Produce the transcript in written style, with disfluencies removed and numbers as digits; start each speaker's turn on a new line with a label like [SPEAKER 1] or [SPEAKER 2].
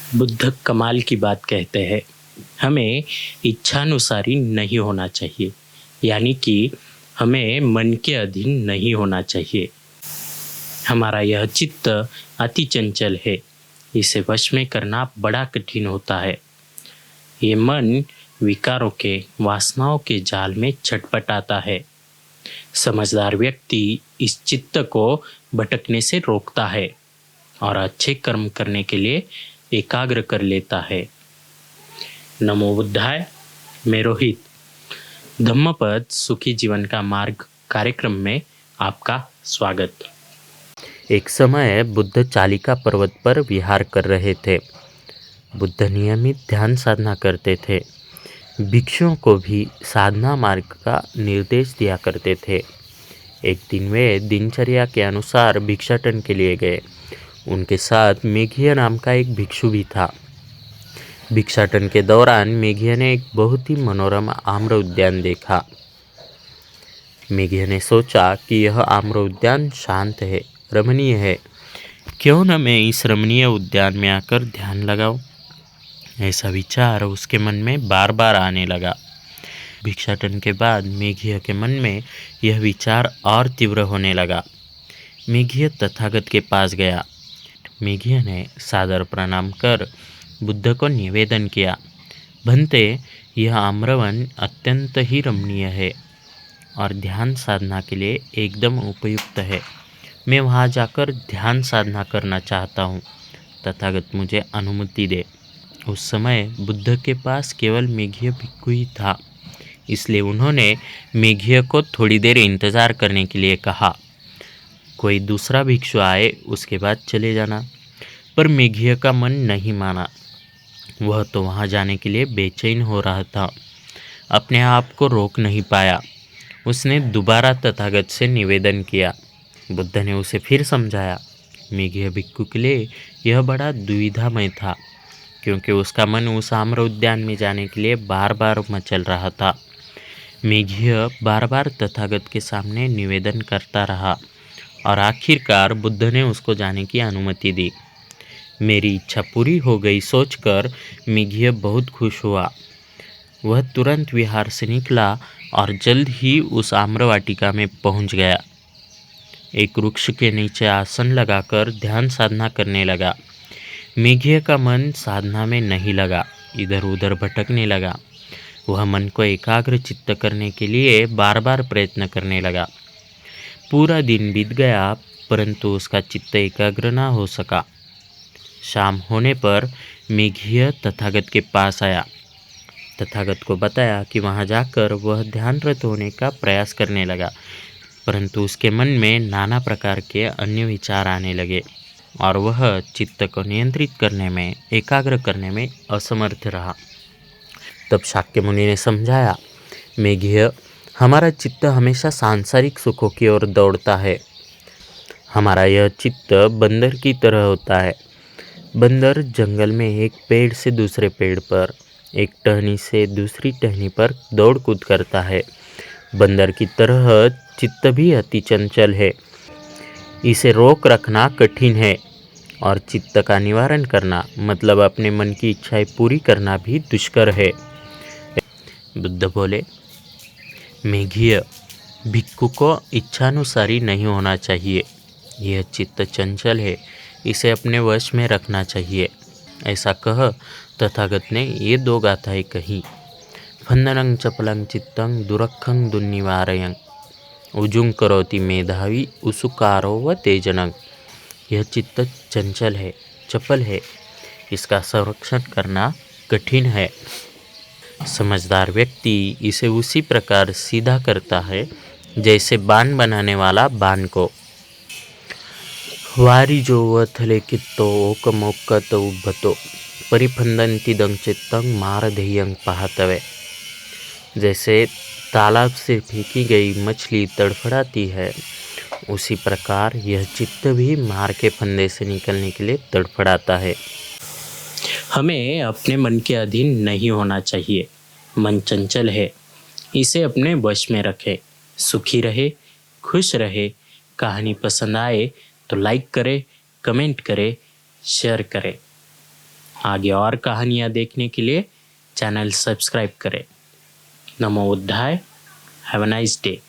[SPEAKER 1] बुद्ध कमाल की बात कहते हैं। हमें इच्छानुसारी नहीं होना चाहिए, यानी कि हमें मन के अधीन नहीं होना चाहिए। हमारा यह चित्त अति चंचल है, इसे वश में करना बड़ा कठिन होता है। ये मन विकारों के, वासनाओं के जाल में छटपटाता है। समझदार व्यक्ति इस चित्त को भटकने से रोकता है और अच्छे कर्म करने के लिए एकाग्र कर लेता है। नमो बुद्धाय। मैं रोहित, धम्मपद सुखी जीवन का मार्ग कार्यक्रम में आपका स्वागत।
[SPEAKER 2] एक समय बुद्ध चालिका पर्वत पर विहार कर रहे थे। बुद्ध नियमित ध्यान साधना करते थे। भिक्षुओं को भी साधना मार्ग का निर्देश दिया करते थे। एक दिन वे दिनचर्या के अनुसार भिक्षाटन के लिए गए। उनके साथ मेघिया नाम का एक भिक्षु भी था। भिक्षाटन के दौरान मेघिया ने एक बहुत ही मनोरम आम्र उद्यान देखा। मेघिया ने सोचा कि यह आम्र उद्यान शांत है, रमणीय है। क्यों न मैं इस रमणीय उद्यान में आकर ध्यान लगाऊं? ऐसा विचार उसके मन में बार बार आने लगा। भिक्षाटन के बाद मेघिया के मन में यह विचार और तीव्र होने लगा। मेघिया तथागत के पास गया। मेघिया ने सादर प्रणाम कर बुद्ध को निवेदन किया, भंते, यह आम्रवन अत्यंत ही रमणीय है और ध्यान साधना के लिए एकदम उपयुक्त है। मैं वहाँ जाकर ध्यान साधना करना चाहता हूँ। तथागत मुझे अनुमति दे। उस समय बुद्ध के पास केवल मेघिया भिक्खु ही था, इसलिए उन्होंने मेघिया को थोड़ी देर इंतज़ार करने के लिए कहा। कोई दूसरा भिक्षु आए उसके बाद चले जाना। पर मेघिया का मन नहीं माना। वह तो वहाँ जाने के लिए बेचैन हो रहा था। अपने आप को रोक नहीं पाया। उसने दोबारा तथागत से निवेदन किया। बुद्ध ने उसे फिर समझाया। मेघिया भिक्खु के लिए यह बड़ा दुविधामय था, क्योंकि उसका मन उस आम्र उद्यान में जाने के लिए बार बार मचल रहा था। मेघिया बार बार तथागत के सामने निवेदन करता रहा और आखिरकार बुद्ध ने उसको जाने की अनुमति दी। मेरी इच्छा पूरी हो गई सोचकर मेघिया बहुत खुश हुआ। वह तुरंत विहार से निकला और जल्द ही उस आम्रवाटिका में पहुंच गया। एक वृक्ष के नीचे आसन लगाकर ध्यान साधना करने लगा। मेघिया का मन साधना में नहीं लगा, इधर उधर भटकने लगा। वह मन को एकाग्र चित्त करने के लिए बार बार प्रयत्न करने लगा। पूरा दिन बीत गया, परंतु उसका चित्त एकाग्र ना हो सका। शाम होने पर मेघिया तथागत के पास आया। तथागत को बताया कि वहाँ जाकर वह ध्यानरत होने का प्रयास करने लगा, परंतु उसके मन में नाना प्रकार के अन्य विचार आने लगे और वह चित्त को नियंत्रित करने में, एकाग्र करने में असमर्थ रहा। तब शाक्य मुनि ने समझाया, मेघिया, हमारा चित्त हमेशा सांसारिक सुखों की ओर दौड़ता है। हमारा यह चित्त बंदर की तरह होता है। बंदर जंगल में एक पेड़ से दूसरे पेड़ पर, एक टहनी से दूसरी टहनी पर दौड़ कूद करता है। बंदर की तरह चित्त भी अति चंचल है। इसे रोक रखना कठिन है और चित्त का निवारण करना, मतलब अपने मन की इच्छाएं पूरी करना भी दुष्कर है। बुद्ध बोले, मेघिया, भिक्खु को इच्छानुसारी नहीं होना चाहिए। यह चित्त चंचल है, इसे अपने वश में रखना चाहिए। ऐसा कह तथागत ने ये दो गाथाएं कही। फंदनं चपलं चित्तं दुरखं दुन्निवारयं उजुं करोति मेधावी उसुकारो व तेजनं। यह चित्त चंचल है, चपल है, इसका संरक्षण करना कठिन है। समझदार व्यक्ति इसे उसी प्रकार सीधा करता है जैसे बाण बनाने वाला बाण को। वारिजो वथले कित्तो ओकमोक्कत उब्बतो परिफंदंति दंचित्तं मारधेयं पहातवे। जैसे तालाब से फेंकी गई मछली तड़फड़ाती है, उसी प्रकार यह चित्त भी मार के फंदे से निकलने के लिए तड़फड़ाता है।
[SPEAKER 1] हमें अपने मन के अधीन नहीं होना चाहिए। मन चंचल है, इसे अपने वश में रखें। सुखी रहे, खुश रहे। कहानी पसंद आए तो लाइक करें, कमेंट करें, शेयर करें। आगे और कहानियाँ देखने के लिए चैनल सब्सक्राइब करें। नमो बुद्धाय। Have a nice day.